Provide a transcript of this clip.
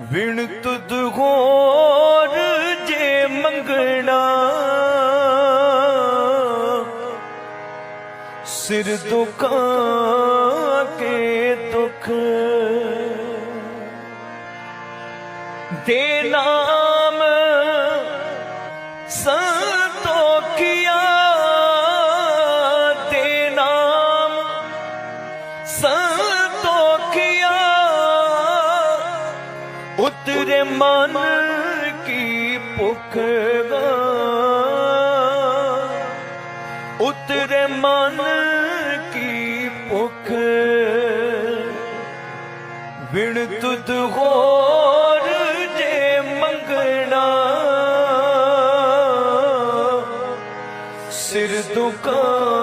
विण तुद होर जे मंगना सिर दुखा के दुख दे नाम संतोखिया दे नाम संतोखिया उतरे मन की भुख उतरे मन की भुख बिन तुद होर जे मंगना सिर दुखा